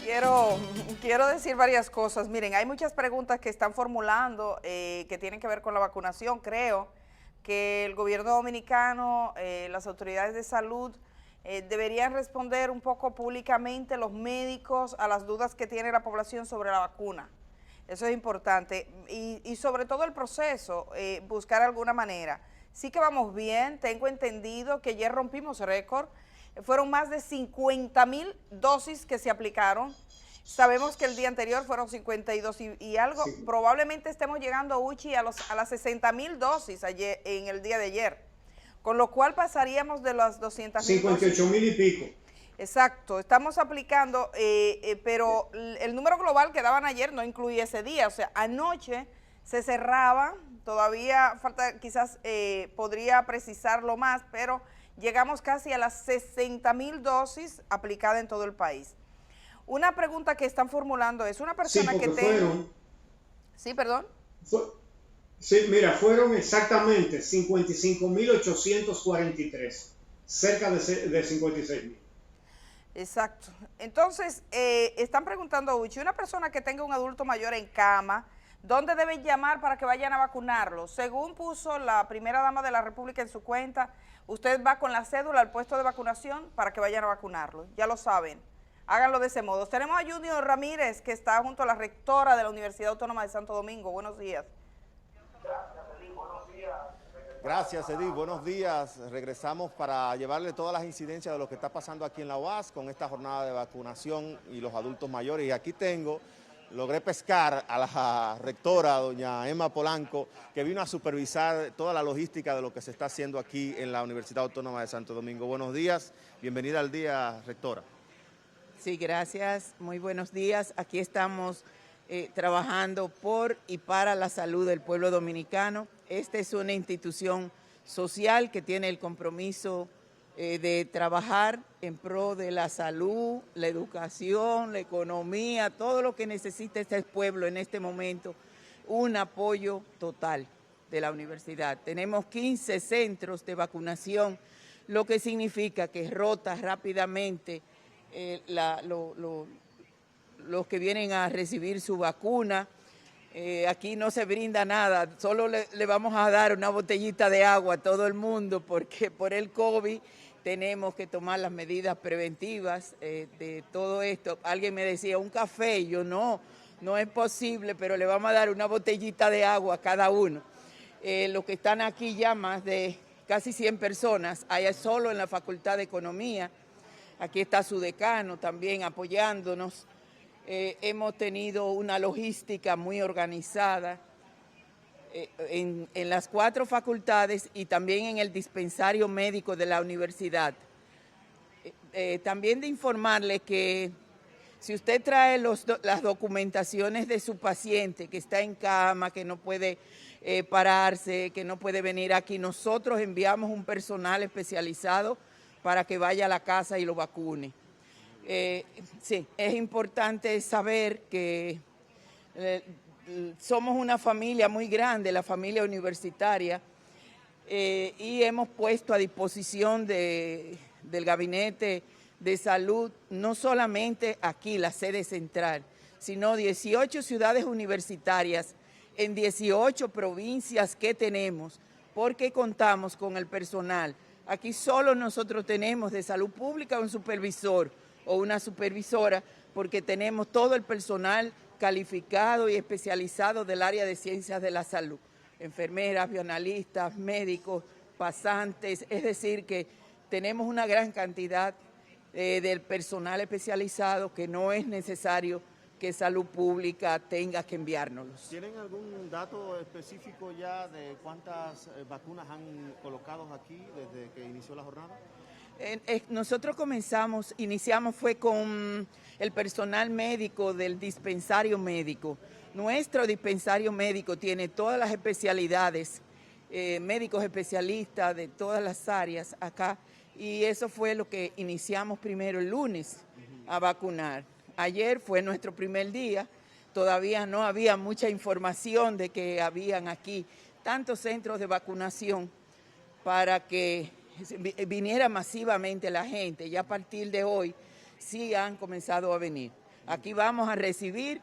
Quiero, quiero decir varias cosas. Miren, hay muchas preguntas que están formulando que tienen que ver con la vacunación. Creo que el gobierno dominicano, las autoridades de salud, deberían responder un poco públicamente, los médicos, a las dudas que tiene la población sobre la vacuna. Eso es importante. Y sobre todo el proceso, buscar alguna manera. Sí que vamos bien, tengo entendido que ayer rompimos récord. Fueron más de 50,000 dosis que se aplicaron. Sabemos que el día anterior fueron 52 y algo. Sí. Probablemente estemos llegando, Uchi, a las 60,000 dosis ayer, en el día de ayer. Con lo cual pasaríamos de las 200,000 dosis. 58,000 y pico. Exacto, estamos aplicando, pero el número global que daban ayer no incluye ese día. O sea, anoche se cerraba, todavía falta, quizás podría precisarlo más, pero llegamos casi a las 60,000 dosis aplicadas en todo el país. Una pregunta que están formulando es, una persona Sí, que porque tenga... fueron, Sí, perdón. sí, mira, fueron exactamente 55,843, cerca de 56,000. Exacto. Entonces, están preguntando, Uchi, una persona que tenga un adulto mayor en cama, ¿dónde deben llamar para que vayan a vacunarlo? Según puso la primera dama de la República en su cuenta, usted va con la cédula al puesto de vacunación para que vayan a vacunarlo. Ya lo saben. Háganlo de ese modo. Tenemos a Junior Ramírez, que está junto a la rectora de la Universidad Autónoma de Santo Domingo. Buenos días. Gracias, Edith. Buenos días. Regresamos para llevarle todas las incidencias de lo que está pasando aquí en la UAS con esta jornada de vacunación y los adultos mayores. Y aquí logré pescar a la rectora, doña Emma Polanco, que vino a supervisar toda la logística de lo que se está haciendo aquí en la Universidad Autónoma de Santo Domingo. Buenos días. Bienvenida al día, rectora. Sí, gracias. Muy buenos días. Aquí estamos trabajando por y para la salud del pueblo dominicano. Esta es una institución social que tiene el compromiso de trabajar en pro de la salud, la educación, la economía, todo lo que necesita este pueblo en este momento, un apoyo total de la universidad. Tenemos 15 centros de vacunación, lo que significa que rota rápidamente los que vienen a recibir su vacuna. Aquí no se brinda nada, solo le vamos a dar una botellita de agua a todo el mundo porque por el COVID tenemos que tomar las medidas preventivas de todo esto. Alguien me decía, un café, yo no es posible, pero le vamos a dar una botellita de agua a cada uno. Los que están aquí ya más de casi 100 personas, hay solo en la Facultad de Economía. Aquí está su decano también apoyándonos. Hemos tenido una logística muy organizada en las 4 facultades y también en el dispensario médico de la universidad. También de informarle que si usted trae las documentaciones de su paciente que está en cama, que no puede pararse, que no puede venir aquí, nosotros enviamos un personal especializado para que vaya a la casa y lo vacune. Sí, es importante saber que somos una familia muy grande, la familia universitaria, y hemos puesto a disposición del Gabinete de Salud no solamente aquí, la sede central, sino 18 ciudades universitarias en 18 provincias que tenemos, porque contamos con el personal. Aquí solo nosotros tenemos de salud pública un supervisor o una supervisora, porque tenemos todo el personal calificado y especializado del área de ciencias de la salud. Enfermeras, bioanalistas, médicos, pasantes, es decir que tenemos una gran cantidad del personal especializado que no es necesario que salud pública tenga que enviárnoslos. ¿Tienen algún dato específico ya de cuántas vacunas han colocado aquí desde que inició la jornada? Nosotros iniciamos fue con el personal médico del dispensario médico. Nuestro dispensario médico tiene todas las especialidades, médicos especialistas de todas las áreas acá, y eso fue lo que iniciamos primero el lunes a vacunar. Ayer fue nuestro primer día, todavía no había mucha información de que habían aquí tantos centros de vacunación para que viniera masivamente la gente. Ya a partir de hoy sí han comenzado a venir. Aquí vamos a recibir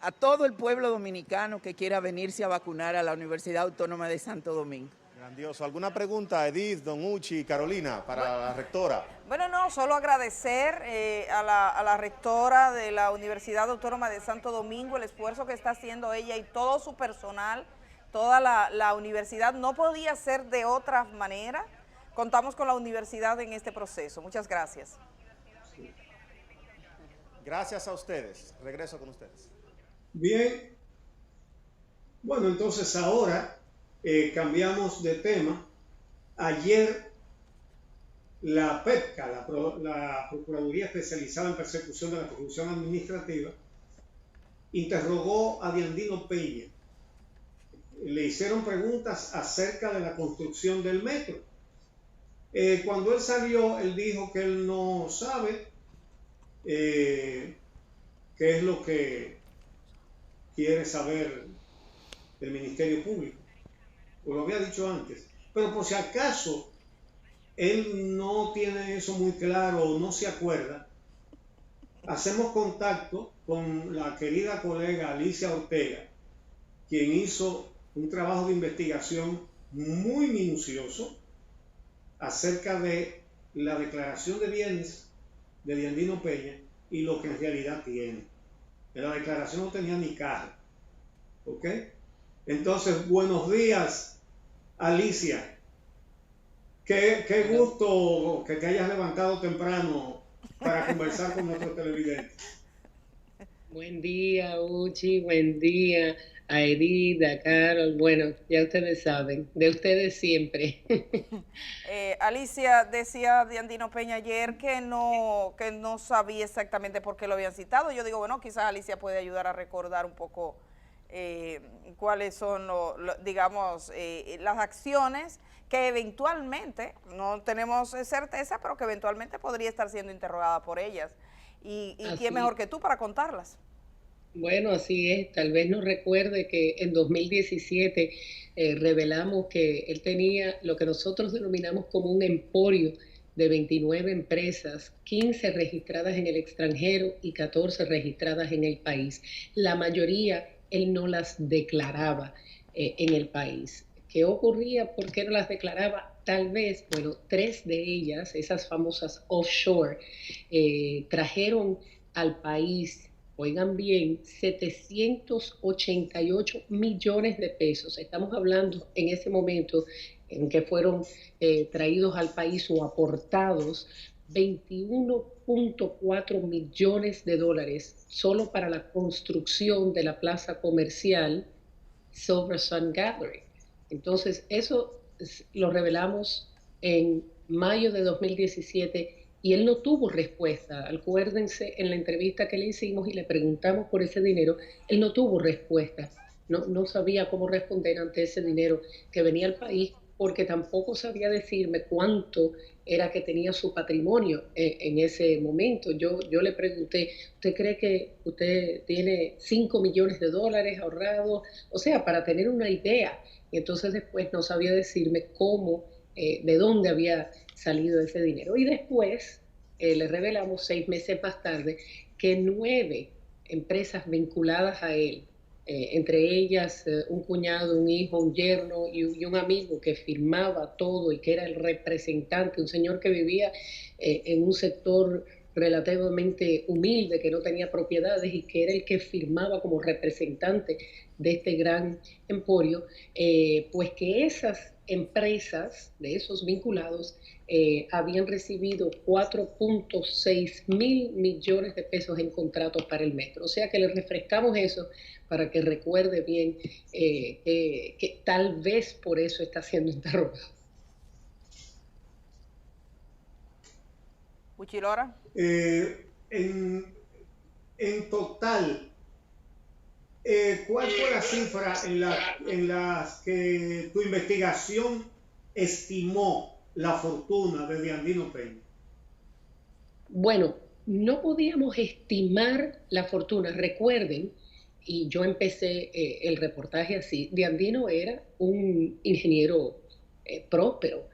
a todo el pueblo dominicano que quiera venirse a vacunar a la Universidad Autónoma de Santo Domingo. Grandioso. ¿Alguna pregunta, Edith, Don Uchi, Carolina, para la rectora? Bueno, no, solo agradecer a la rectora de la Universidad Autónoma de Santo Domingo el esfuerzo que está haciendo ella y todo su personal, toda la universidad. No podía ser de otra manera. Contamos con la universidad en este proceso. Muchas gracias. Gracias a ustedes. Regreso con ustedes. Bien. Bueno, entonces ahora cambiamos de tema. Ayer la PEPCA, la Procuraduría Especializada en Persecución de la Corrupción Administrativa, interrogó a Diandino Peña. Le hicieron preguntas acerca de la construcción del metro. Cuando él salió, él dijo que él no sabe qué es lo que quiere saber el Ministerio Público. O lo había dicho antes. Pero por si acaso él no tiene eso muy claro o no se acuerda, hacemos contacto con la querida colega Alicia Ortega, quien hizo un trabajo de investigación muy minucioso acerca de la declaración de bienes de Diandino Peña y lo que en realidad tiene. En la declaración no tenía ni carro. ¿Ok? Entonces, buenos días, Alicia. Qué gusto que te hayas levantado temprano para conversar con nuestros televidentes. Buen día, Uchi, buen día a Edith, a Carol. Bueno, ya ustedes saben, de ustedes siempre. Alicia, decía Diandino Peña ayer que no sabía exactamente por qué lo habían citado. Yo digo, bueno, quizás Alicia puede ayudar a recordar un poco cuáles son, digamos, las acciones que eventualmente, no tenemos certeza, pero que eventualmente podría estar siendo interrogada por ellas. ¿Y quién mejor que tú para contarlas? Bueno, así es. Tal vez no recuerde que en 2017 revelamos que él tenía lo que nosotros denominamos como un emporio de 29 empresas, 15 registradas en el extranjero y 14 registradas en el país. La mayoría él no las declaraba en el país. ¿Qué ocurría? ¿Por qué no las declaraba? Tal vez, bueno, 3 de ellas, esas famosas offshore, trajeron al país, oigan bien, 788 millones de pesos. Estamos hablando en ese momento en que fueron traídos al país o aportados 21.4 millones de dólares solo para la construcción de la plaza comercial Silver Sun Gallery. Entonces, eso lo revelamos en mayo de 2017 y él no tuvo respuesta. Acuérdense en la entrevista que le hicimos y le preguntamos por ese dinero, él no tuvo respuesta. No sabía cómo responder ante ese dinero que venía al país, porque tampoco sabía decirme cuánto era que tenía su patrimonio en ese momento. Yo le pregunté, ¿usted cree que usted tiene 5 millones de dólares ahorrados? O sea, para tener una idea. Y entonces después no sabía decirme cómo, de dónde había salido ese dinero. Y después le revelamos 6 meses más tarde que 9 empresas vinculadas a él, entre ellas un cuñado, un hijo, un yerno y un amigo que firmaba todo y que era el representante, un señor que vivía en un sector relativamente humilde, que no tenía propiedades y que era el que firmaba como representante de este gran emporio, pues que esas empresas de esos vinculados habían recibido 4.6 mil millones de pesos en contratos para el metro. O sea que le refrescamos eso para que recuerde bien que tal vez por eso está siendo interrogado. Uchilora. En total, ¿cuál fue la cifra en la que tu investigación estimó la fortuna de Diandino Peña? Bueno, no podíamos estimar la fortuna. Recuerden, y yo empecé el reportaje así, Diandino era un ingeniero próspero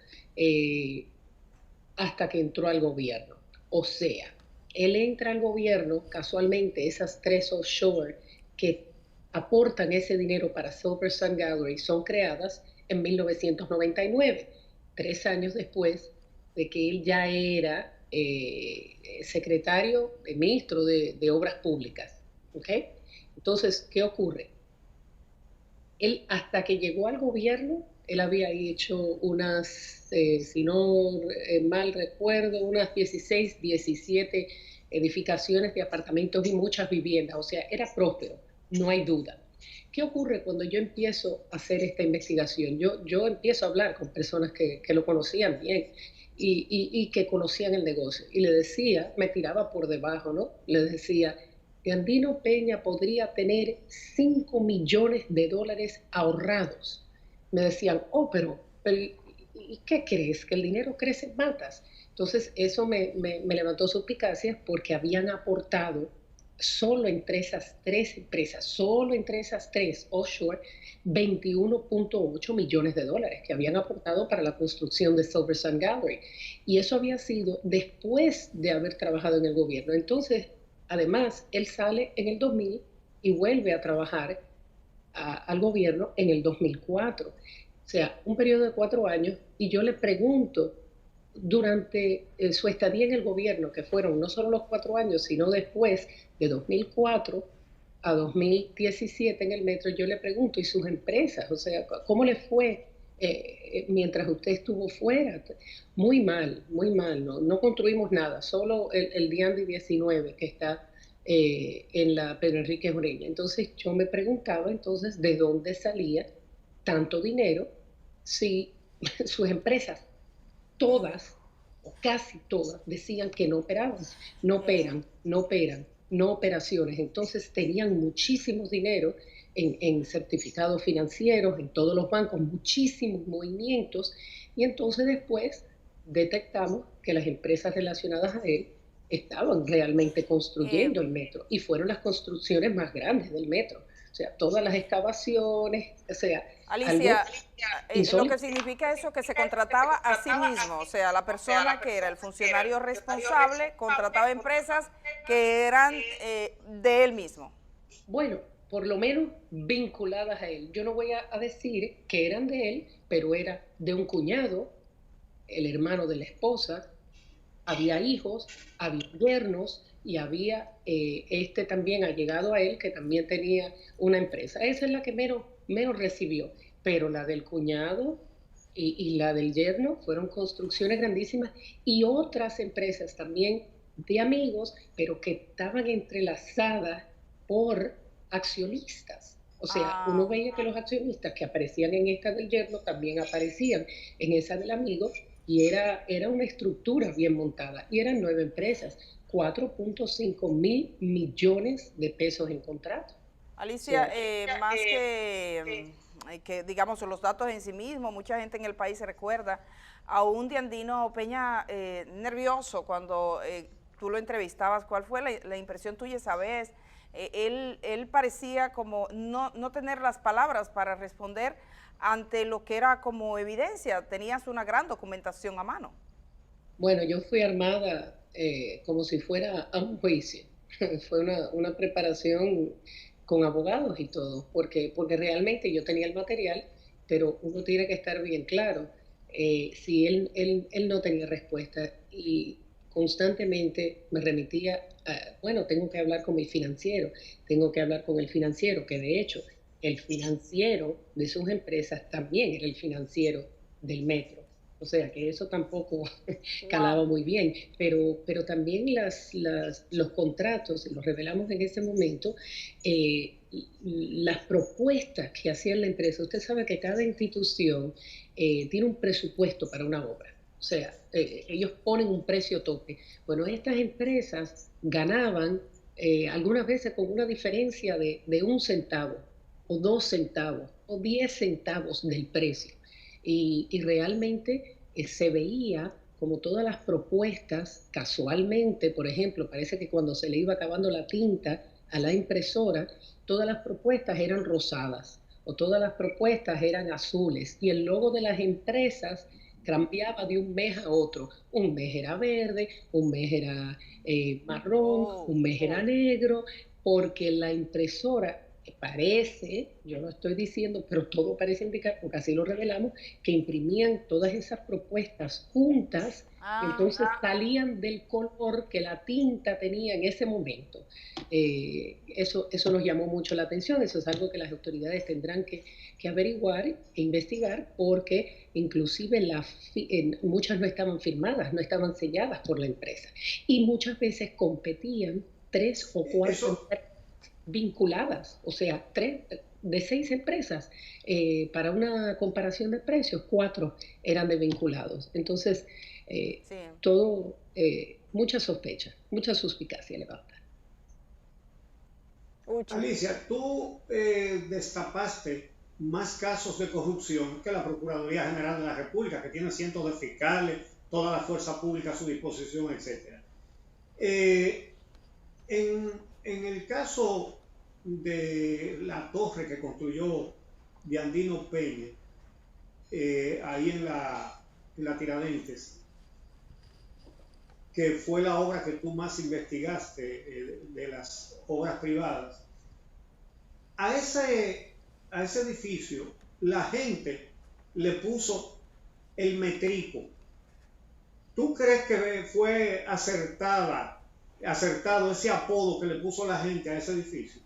hasta que entró al gobierno. O sea, Él entra al gobierno, casualmente esas tres offshore que aportan ese dinero para Silver Sun Gallery son creadas en 1999, 3 años después de que él ya era secretario, ministro de Obras Públicas. ¿Okay? Entonces, ¿qué ocurre? Él, hasta que llegó al gobierno, él había hecho unas, si no mal recuerdo, unas 16, 17 edificaciones de apartamentos y muchas viviendas, o sea, era próspero, no hay duda. ¿Qué ocurre cuando yo empiezo a hacer esta investigación? Yo empiezo a hablar con personas que lo conocían bien y que conocían el negocio, y le decía, me tiraba por debajo, ¿no? Le decía, Andino Peña podría tener 5 millones de dólares ahorrados. Me decían, oh, pero ¿y qué crees? ¿Que el dinero crece en matas? Entonces eso me levantó suspicacias porque habían aportado solo entre esas tres empresas, solo entre esas tres offshore, 21.8 millones de dólares que habían aportado para la construcción de Silver Sun Gallery. Y eso había sido después de haber trabajado en el gobierno. Entonces, además, él sale en el 2000 y vuelve a trabajar al gobierno en el 2004. O sea, un periodo de 4 años, y yo le pregunto, durante su estadía en el gobierno, que fueron no solo los 4 años, sino después de 2004 a 2017 en el metro, yo le pregunto, ¿y sus empresas? O sea, ¿cómo les fue mientras usted estuvo fuera? Muy mal, no construimos nada, solo el Diandi 19 que está en la Pedro Enrique Ureña. Entonces yo me preguntaba entonces de dónde salía tanto dinero si sus empresas todas, o casi todas, decían que no operaban, no operaciones. Entonces tenían muchísimo dinero en certificados financieros, en todos los bancos, muchísimos movimientos, y entonces después detectamos que las empresas relacionadas a él estaban realmente construyendo el metro, y fueron las construcciones más grandes del metro. O sea, todas las excavaciones, o sea, Alicia, lo que significa eso que se contrataba a sí mismo, o sea, la persona que era el funcionario responsable contrataba empresas que eran de él mismo. Bueno, por lo menos vinculadas a él. Yo no voy a decir que eran de él, pero era de un cuñado, el hermano de la esposa, había hijos, había yernos, y había también allegado a él que también tenía una empresa. Esa es la que menos recibió, pero la del cuñado y la del yerno fueron construcciones grandísimas, y otras empresas también de amigos, pero que estaban entrelazadas por accionistas. O sea, uno veía que los accionistas que aparecían en esta del yerno también aparecían en esa del amigo, y era una estructura bien montada, y eran 9 empresas, 4.5 mil millones de pesos en contrato. Alicia, más que, digamos, los datos en sí mismos, mucha gente en el país se recuerda a un Andino Peña nervioso cuando tú lo entrevistabas. ¿Cuál fue la impresión tuya esa vez? Él parecía como no tener las palabras para responder ante lo que era como evidencia. Tenías una gran documentación a mano. Bueno, yo fui armada como si fuera a un juicio. Fue una preparación con abogados y todo, porque realmente yo tenía el material, pero uno tiene que estar bien claro si él no tenía respuesta, y constantemente me remitía a, bueno, tengo que hablar con mi financiero, tengo que hablar con el financiero, que de hecho el financiero de sus empresas también era el financiero del metro. O sea que eso tampoco calaba muy bien, pero también los contratos, los revelamos en ese momento, las propuestas que hacía la empresa. Usted sabe que cada institución tiene un presupuesto para una obra. O sea, ellos ponen un precio tope. Bueno, estas empresas ganaban algunas veces con una diferencia de 1 centavo, o 2 centavos, o 10 centavos del precio. Y realmente se veía como todas las propuestas, casualmente, por ejemplo, parece que cuando se le iba acabando la tinta a la impresora, todas las propuestas eran rosadas, o todas las propuestas eran azules, y el logo de las empresas cambiaba de un mes a otro. Un mes era verde, un mes era marrón, un mes era negro, porque la impresora parece, yo no estoy diciendo, pero todo parece indicar, porque así lo revelamos, que imprimían todas esas propuestas juntas, entonces salían del color que la tinta tenía en ese momento. Eso nos llamó mucho la atención, eso es algo que las autoridades tendrán que averiguar e investigar, porque inclusive muchas no estaban firmadas, no estaban selladas por la empresa, y muchas veces competían 3 o 4 vinculadas, o sea, 3 de 6 empresas, para una comparación de precios, 4 eran de vinculados. Entonces, todo, mucha sospecha, mucha suspicacia levanta. Alicia, tú destapaste más casos de corrupción que la Procuraduría General de la República, que tiene cientos de fiscales, toda la fuerza pública a su disposición, etc. En el caso de la torre que construyó Diandino Peña, ahí en la Tiradentes, que fue la obra que tú más investigaste de las obras privadas, a ese edificio la gente le puso el metrico. ¿Tú crees que fue acertado ese apodo que le puso la gente a ese edificio?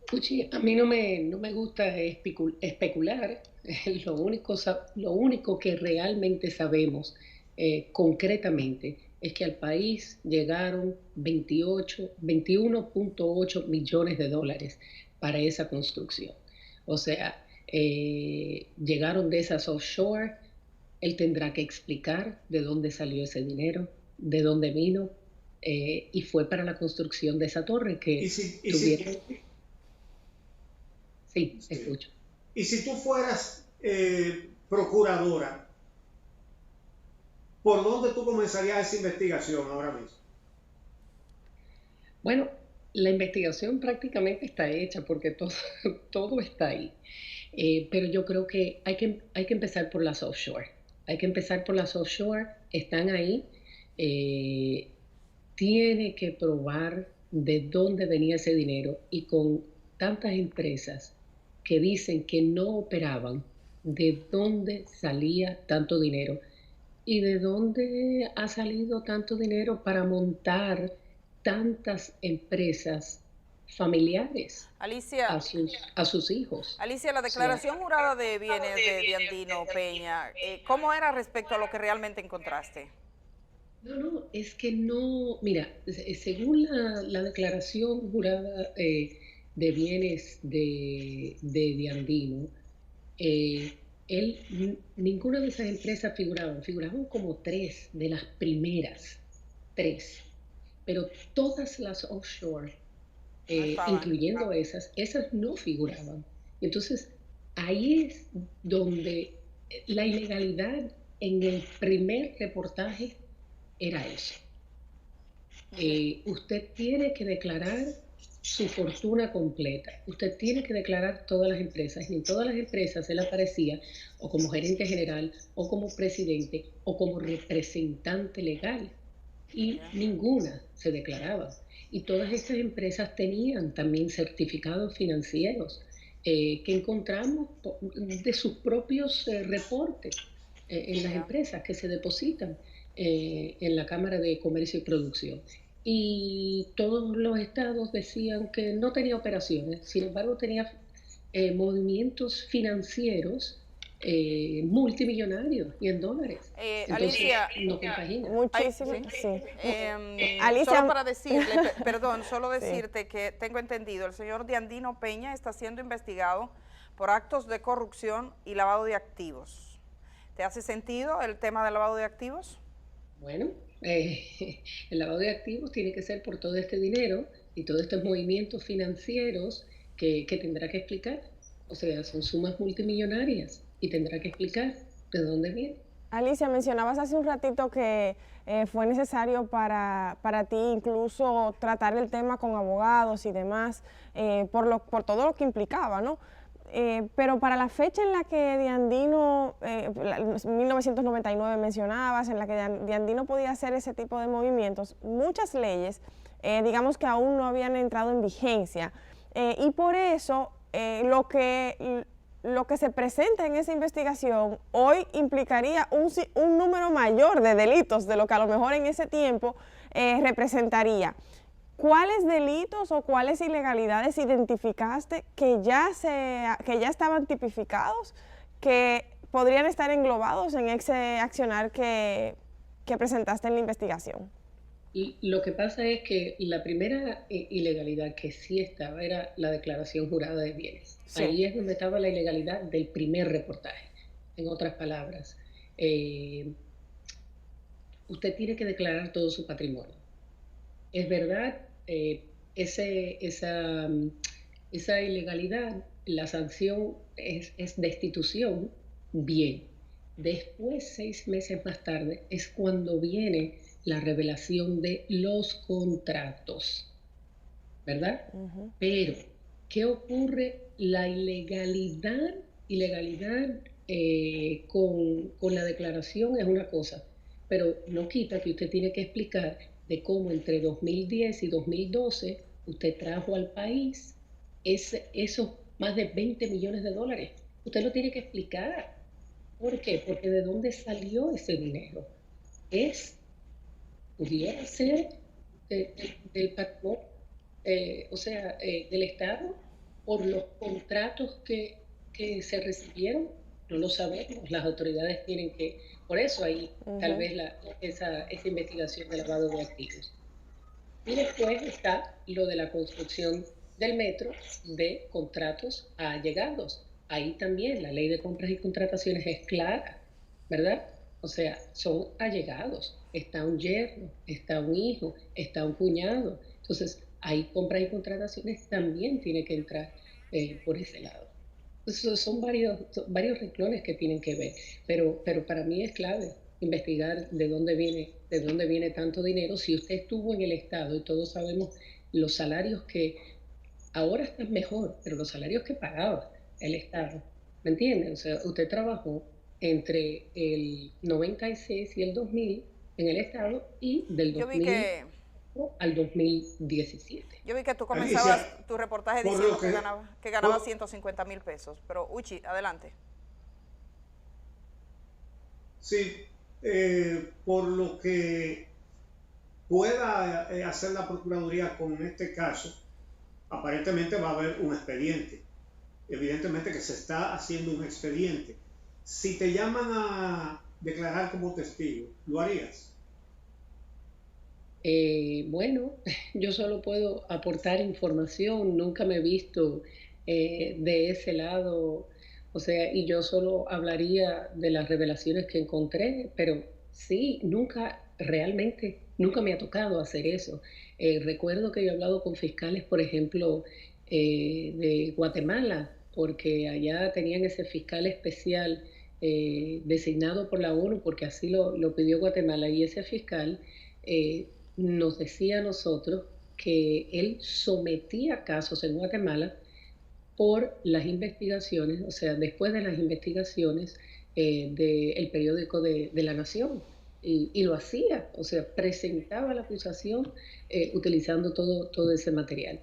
Puchi, a mí no me gusta especular. Lo único que realmente sabemos concretamente es que al país llegaron 21.8 millones de dólares para esa construcción. O sea, llegaron de esas offshore. Él tendrá que explicar de dónde salió ese dinero, de dónde vino, y fue para la construcción de esa torre que tuvieron. Sí, escucho. Y si tú fueras procuradora, ¿por dónde tú comenzarías esa investigación ahora mismo? Bueno, la investigación prácticamente está hecha porque todo está ahí. Pero yo creo que hay que empezar por las offshore. Están ahí. Tiene que probar de dónde venía ese dinero, y con tantas empresas que dicen que no operaban, de dónde salía tanto dinero y de dónde ha salido tanto dinero para montar tantas empresas familiares, Alicia, a sus hijos. Alicia, la declaración jurada de bienes de Diandino Peña, ¿cómo era respecto a lo que realmente encontraste? No, es que no, mira, según la declaración jurada de bienes de Diandino, ninguna de esas empresas figuraban como 3 de las primeras, 3, pero todas las offshore, incluyendo esas no figuraban. Entonces, ahí es donde la ilegalidad en el primer reportaje era eso. Usted tiene que declarar su fortuna completa. Usted tiene que declarar todas las empresas, y en todas las empresas él aparecía o como gerente general, o como presidente, o como representante legal, y ninguna se declaraba. Y todas estas empresas tenían también certificados financieros que encontramos de sus propios reportes en las empresas que se depositan en la Cámara de Comercio y Producción. Y todos los estados decían que no tenía operaciones, sin embargo tenía movimientos financieros multimillonarios y en dólares. Entonces, Alicia, no compagina. Muchísimo, sí. Alicia, solo para decirle, perdón, solo decirte que tengo entendido, el señor Diandino Peña está siendo investigado por actos de corrupción y lavado de activos. ¿Te hace sentido el tema del lavado de activos? Bueno, el lavado de activos tiene que ser por todo este dinero y todos estos movimientos financieros que tendrá que explicar. O sea, son sumas multimillonarias y tendrá que explicar de dónde viene. Alicia, mencionabas hace un ratito que fue necesario para ti incluso tratar el tema con abogados y demás, por todo lo que implicaba, ¿no? pero para la fecha en la que Diandino, 1999 mencionabas, en la que Diandino podía hacer ese tipo de movimientos, muchas leyes, digamos que aún no habían entrado en vigencia. Y por eso lo que se presenta en esa investigación hoy implicaría un número mayor de delitos de lo que a lo mejor en ese tiempo representaría. ¿Cuáles delitos o cuáles ilegalidades identificaste que ya estaban tipificados, que podrían estar englobados en ese accionar que presentaste en la investigación? Y lo que pasa es que la primera ilegalidad que sí estaba era la declaración jurada de bienes. Sí. Ahí es donde estaba la ilegalidad del primer reportaje. En otras palabras, usted tiene que declarar todo su patrimonio. Es verdad, esa ilegalidad, la sanción es destitución, bien. Después, 6 meses más tarde, es cuando viene la revelación de los contratos, ¿verdad? Pero, ¿qué ocurre? La ilegalidad con la declaración es una cosa, pero no quita que usted tiene que explicar de cómo entre 2010 y 2012 usted trajo al país esos más de 20 millones de dólares. Usted lo tiene que explicar. ¿Por qué? Porque ¿de dónde salió ese dinero? Pudiera ser del patrón, del Estado, por los contratos que se recibieron. No lo sabemos, las autoridades tienen que, por eso hay tal vez esa investigación de lavado de activos. Y después está lo de la construcción del metro de contratos a allegados. Ahí también la ley de compras y contrataciones es clara, ¿verdad? O sea, son allegados. Está un yerno, está un hijo, está un cuñado. Entonces, ahí compras y contrataciones también tiene que entrar por ese lado. Entonces, son varios renglones que tienen que ver, pero para mí es clave investigar de dónde viene tanto dinero. Si usted estuvo en el Estado, y todos sabemos los salarios que ahora están mejor, pero los salarios que pagaba el Estado, ¿me entienden? O sea, usted trabajó entre el 96 y el 2000 en el Estado y del 2000 al 2017. Yo vi que tú comenzabas tu reportaje diciendo que ganaba 150,000 pesos, pero Uchi, adelante. Sí, por lo que pueda hacer la Procuraduría con este caso, aparentemente va a haber un expediente. Evidentemente que se está haciendo un expediente. Si te llaman a declarar como testigo, ¿lo harías? Bueno, yo solo puedo aportar información, nunca me he visto de ese lado, o sea, y yo solo hablaría de las revelaciones que encontré, pero sí, realmente nunca me ha tocado hacer eso. Recuerdo que yo he hablado con fiscales, por ejemplo, de Guatemala, porque allá tenían ese fiscal especial designado por la ONU, porque así lo pidió Guatemala, y ese fiscal nos decía a nosotros que él sometía casos en Guatemala por las investigaciones, o sea, después de las investigaciones del periódico de La Nación, y lo hacía, o sea, presentaba la acusación utilizando todo ese material.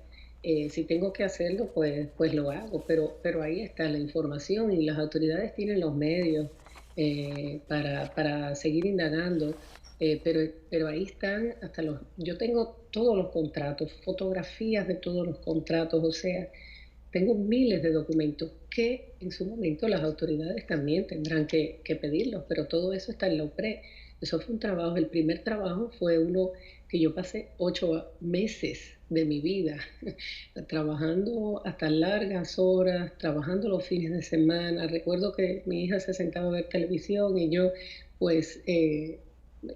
Si tengo que hacerlo, pues lo hago, pero ahí está la información y las autoridades tienen los medios para seguir indagando. Pero ahí están yo tengo todos los contratos, fotografías de todos los contratos, o sea, tengo miles de documentos que en su momento las autoridades también tendrán que pedirlos, pero todo eso está en la UPRED. Eso fue un trabajo, el primer trabajo fue uno que yo pasé 8 meses de mi vida, trabajando hasta largas horas, trabajando los fines de semana. Recuerdo que mi hija se sentaba a ver televisión y yo pues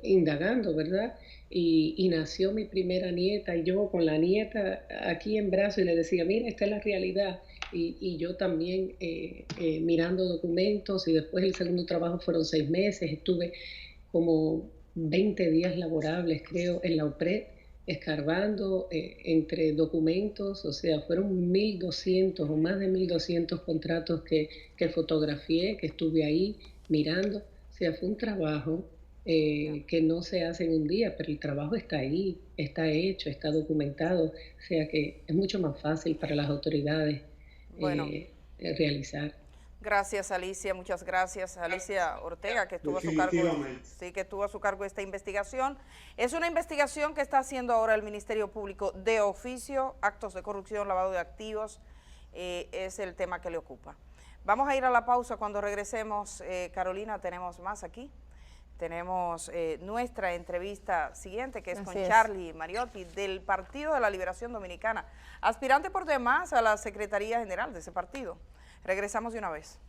indagando, ¿verdad? Y nació mi primera nieta y yo con la nieta aquí en brazos y le decía, mira, esta es la realidad. Y yo también mirando documentos, y después el segundo trabajo fueron 6 meses, estuve como 20 días laborables, creo, en la UPRED, escarbando entre documentos, o sea, fueron 1.200 o más de 1.200 contratos que fotografié, que estuve ahí mirando. O sea, fue un trabajo que no se hace en un día, pero el trabajo está ahí, está hecho, está documentado, o sea que es mucho más fácil para las autoridades realizar. Gracias, Alicia, muchas gracias. Alicia Ortega, que estuvo a su cargo esta investigación. Es una investigación que está haciendo ahora el Ministerio Público de oficio, actos de corrupción, lavado de activos, es el tema que le ocupa. Vamos a ir a la pausa. Cuando regresemos, Carolina, tenemos más aquí. Tenemos nuestra entrevista siguiente, que es con Charlie Mariotti, del Partido de la Liberación Dominicana, aspirante por demás a la Secretaría General de ese partido. Regresamos de una vez.